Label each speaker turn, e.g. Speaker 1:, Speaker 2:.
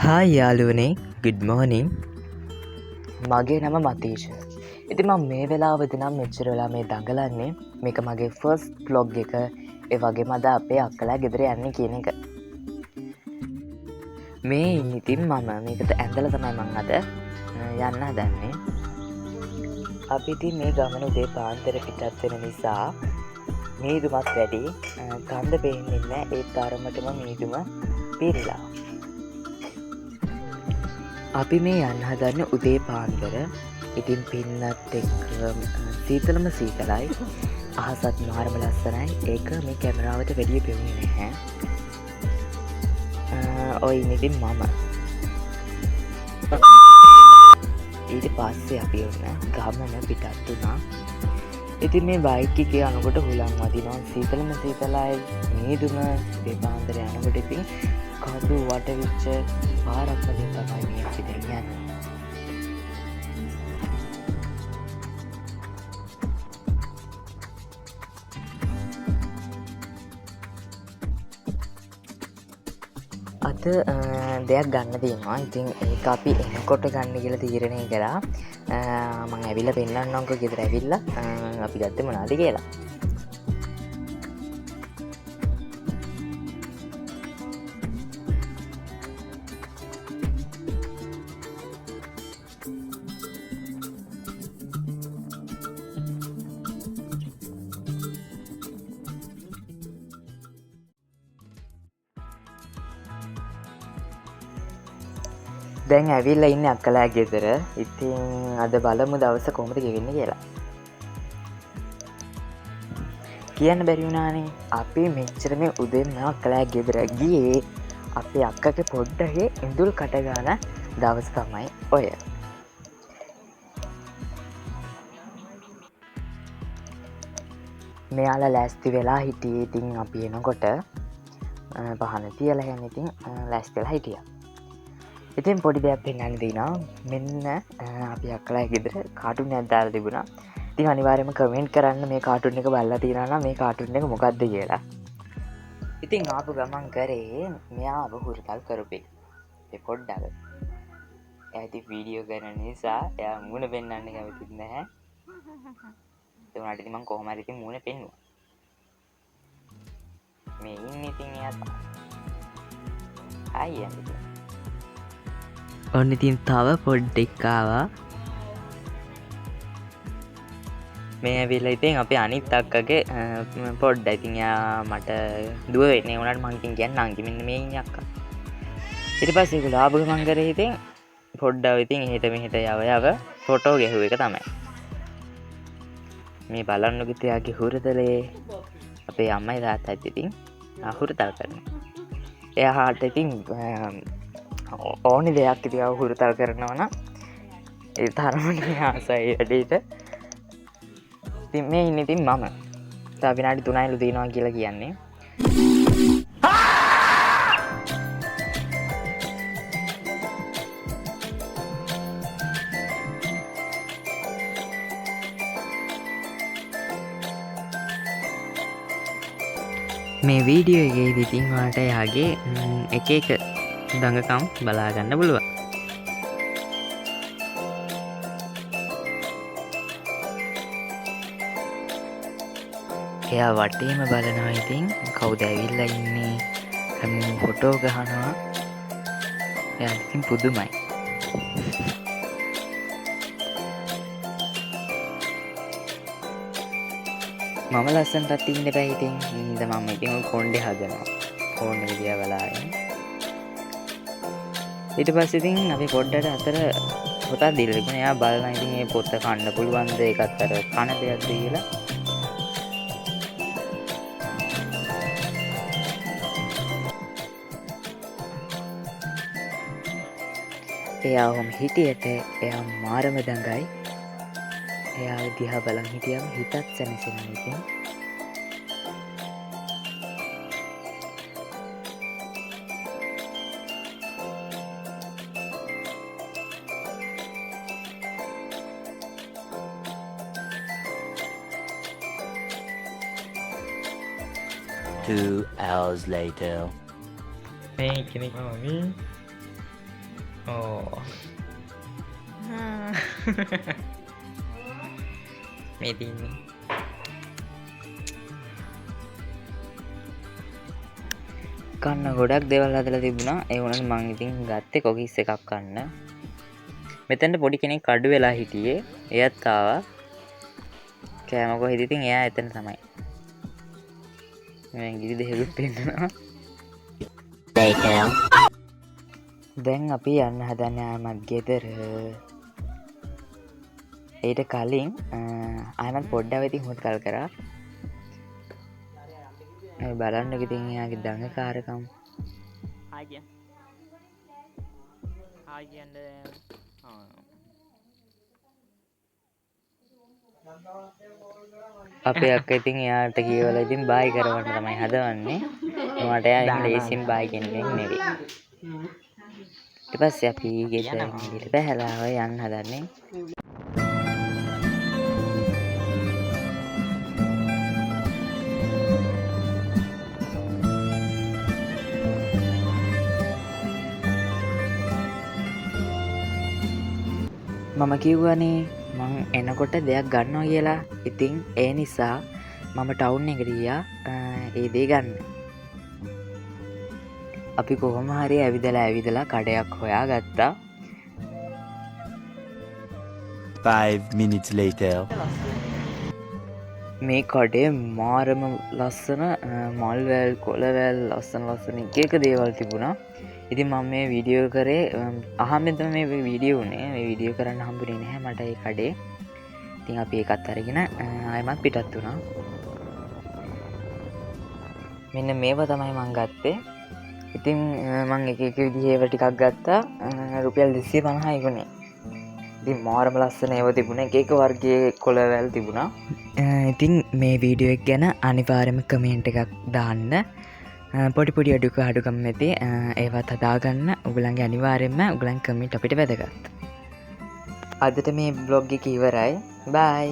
Speaker 1: Hi යාළුවනේ good morning. මගේ නම මතීෂ. ඉතින් මම මේ වෙලාවදී නම් මෙච්චර වෙලා මේ දඟලන්නේ මේක මගේ ෆස්ට් vlog එක. ඒ වගේම අද අපේ අක්කලා ගෙදර යන්නේ කියන එක. මේ ඉතින් මම මේකට ඇඳලා තමයි මම අද යන්න හදන්නේ. අපි ඉතින් මේ ගමන උදේ පාන්දර පිටත් වෙන නිසා මීදුමත් වැඩි කන්ද පේන්නේ නැහැ. ඒ තරමටම මීදුම පිරලා. අපි මේ යන්න හදන්න උදේ පාන්දර. ඉතින් පින්නත් එක්ක සීතලම සීතලයි, අහසත් මාරම ලස්සනයි. ඒක මේ කැමරාවට වැඩිය පෙනුනේ නැහැ. ඔය ඉතින් මම ඊට පස්සේ අපි ඔන්න ගමන පිටත් වුණා. ඉතින් මේ බයික් එකේ යනකොට හුලං වදිනවා, සීතලම සීතලයි, මීදුම උදේ පාන්දර යනකොට ඉතින් කඳු වටවිච්ච පාරක් වලින් තමයි මේ අපි දැන් යන්නේ. අද දෙයක් ගන්න තියෙනවා. ඉතින් ඒක අපි එනකොට ගන්න කියලා තීරණය කළා. මම ඇවිල්ලා පෙන්නන්නම්කෝ ගෙදර ඇවිල්ලා අපි ගත්තේ මොනවද කියලා. දැන් ඇවිල්ලා ඉන්නේ අක්කලා ගෙදර. ඉතින් අද බලමු දවස කොහොමද ගෙවෙන්නේ කියලා. කියන්න බැරි වුණානේ. අපි මෙච්චර මේ උදේම අක්කලා ගෙදර ගියේ අපේ අක්කගේ පොඩ්ඩගේ ඉඳුල් කට ගන්න දවස් තමයි ඔය. මෙයාලා ලෑස්ති වෙලා හිටියේ. ඉතින් අපි එනකොට පහන තියලා යන්න ඉතින් ලෑස්ති වෙලා හිටියා. ඉතින් පොඩි දෙයක් පෙන්වන්න දෙනවා. මෙන්න අපි අක්කලා ගෙදර කාටුන් එකක් දාලා තිබුණා. ඉතින් අනිවාර්යයෙන්ම කමෙන්ට් කරන්න මේ කාටුන් එක බලලා තියෙනවා නම් මේ කාටුන් එක මොකක්ද කියලා. ඉතින් ආපු ගමන් කරේ මෙයාව හුරතල් කරපේ. ඒ පොඩ්ඩක්. එයා ඉතින් වීඩියෝ කරන නිසා එයා මුණ පෙන්වන්න කැමති නැහැ. ඒ වුණාට ඉතින් මම කොහොම හරි ඉතින් මුණ පෙන්නුවා. මේ ඉන්නේ ඉතින් එයා. අයියා ඔන්න ඉතින් තව පොඩ්ඩෙක් ආවා. මේ ඇවිල්ලා ඉතින් අපේ අනිත් අක්කගේ පොඩ්ඩ. ඉතින් එයා මට දුව වෙන්නේ. උනාට මං ඉතින් කියන්නේ අංකි මෙන්න මේ ඉන්නේ අක්කා. ඊට පස්සේ ඒගොල්ලෝ ආපු ගමන් කරේ ඉතින් පොඩ්ඩව ඉතින් එහෙට මෙහෙට යව ෆොටෝ ගැහුව එක තමයි. මේ බලන්නකො ඉතින් එයාගේ හුරතලේ අපේ අම්මයි තාත්තයි ඉතින් හුරතල් කරනවා. එයාට ඉතින් ඕනි දෙයක් ඉතින් හුරතල් කරනවා නම් ඒ තරමට ආසයි වැඩේට. ඉතින් මේ ඉන්නේ ඉතින් මම. තව විනාඩි 3යිලු දිනනවා කියලා කියන්නේ. මේ වීඩියෝ එකේදී ඉතින් ඔයාලට යාගේ එක එක දඟකම් බලාගන්න පුළුවන්. එයා වටේම බලනවා. ඉතින් කවුද ඇවිල්ලා ඉන්නේ, හැමෝම ෆොටෝ ගහනවා. එයා ඉතින් පුදුමයි. මම ලස්සනටත් ඉන්න බෑ. ඉතින් මම ඉතින් කොණ්ඩේ හදනවා. කොණ්ඩේ විදියා බලාගෙන ඊට පස්සේ ඉතින් අපි පොඩ්ඩට අතර පොතක් දීලා තිබුණා. එයා බලනවා ඉතින් මේ පොත කන්න පුළුවන්ද, ඒකත් අර කන දෙයක්ද කියලා. එයා ඔහොම හිටියට එයා මාරම දඟයි. එයා දිහා බලන් හිටියම හිතත් සැනසෙනවා ඉතින්.
Speaker 2: Two hours later.
Speaker 1: මේ කෙනෙක් මම ඕ මේ තින්නේ කන්න ගොඩක් දෙවල් හදලා තිබුණා. ඒ වුණාට මං ඉතින් ගත්තේ කොකිස් එකක් කන්න. මෙතනට පොඩි කෙනෙක් කඩු වෙලා හිටියේ. එයත් ආවා. කෑම කොහෙද ඉතින් එයා එතන තමයි. මම ගිරි දෙහෙලුත් පෙන්නනවා. දැන් අපි යන්න හදන්නේ ආමත් ගෙදර. ඊට කලින් ආමත් පොඩ්ඩක් ඉතින් හොටකල් කරා. බලන්න ඉතින් එයාගේ දඟකාරකම්. අපේ අක්කා ඉතින් එයාට කියවලා ඉතින් බායි කරවන්න තමයි හදවන්නේ. මට එයා එහෙම ලේසියෙන් බායි කියන්නේ නෙවෙයි. ඊට පස්සේ අපි ගෙදර ගිහින් බහැලා ඔය යන්න හදන්නේ. මම කිව්වනේ මං එනකොට දෙයක් ගන්නවා කියලා. ඉතින් ඒ නිසා මම ටවුන් එකට ගියා ඒ දේ ගන්න. අපි කොහොම හරි ඇවිදලා කඩයක් හොයා ගත්තා.
Speaker 2: 5 minutes later.
Speaker 1: මේ කඩේ මාරම ලස්සන මල්වැල් කොළවැල් ලස්සන එක දේවල් තිබුණා. ඉතින් මම මේ වීඩියෝ කරේ අහම්බෙන් තමයි මේ වීඩියෝ උනේ. මේ වීඩියෝ කරන්න හම්බුනේ නැහැ මට ඒ කඩේ. ඉතින් අපි ඒකත් අරගෙන ආයෙමත් පිටත් වුණා. මෙන්න මේවා තමයි මං ගත්තේ. ඉතින් මං එක විදිහේ ඒවා ටිකක් ගත්තා. රුපියල් 250යි ගුණේ. ඉතින් මාරම ලස්සන ඒවා තිබුණා. එක වර්ගයේ කොළවැල් තිබුණා. ඉතින් මේ වීඩියෝ එක ගැන අනිවාර්යයෙන්ම කමෙන්ට් එකක් දාන්න. පොඩි අඩුකම් ඇති ඒවත් හදාගන්න ඔයගලන්ගේ අනිවාර්යයෙන්ම ඔයගලන් කමෙන්ට් අපිට වැදගත්. අදට මේ බ්ලොග් එක ඉවරයි. බයි.